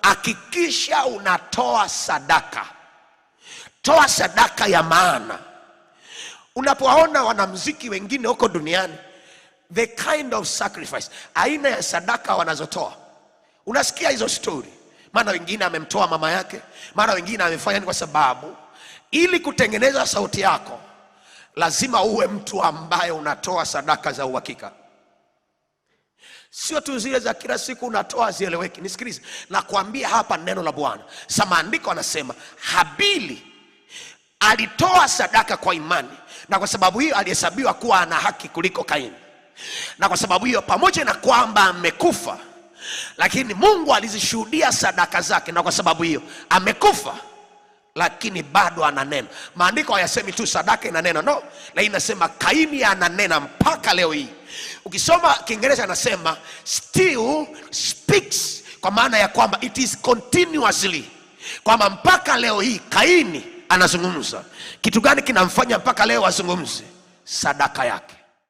hakikisha unatoa sadaka. Toa sadaka ya maana. Unapowaona wanamuziki wengine huko duniani, the kind of sacrifice, aina ya sadaka wanazotoa, unasikia hizo story. Maana wengine amemtoa mama yake, mara wengine amefanya ni kwa sababu ili kutengeneza sauti yako lazima uwe mtu ambaye unatoa sadaka za uhakika. Sio tu zile za kila siku unatoa zieleweki. Nisikilize, nakwambia hapa neno la Bwana. Maandiko anasema Habili alitoa sadaka kwa imani, na kwa sababu hiyo alihesabiwa kuwa ana haki kuliko Kaini. Na kwa sababu hiyo, pamoja na kwamba amekufa, lakini Mungu alizishuhudia sadaka zake, na kwa sababu hiyo amekufa lakini bado ananena. Maandiko hayasemi tu sadaka inanena, no, lakini inasema Kaini ananena mpaka leo hii. Ukisoma Kiingereza anasema still speaks, kwa maana ya kwamba it is continuously, kwamba mpaka leo hii Kaini anazungumza. Kitu gani kinamfanya mpaka leo azungumze? Sadaka yake.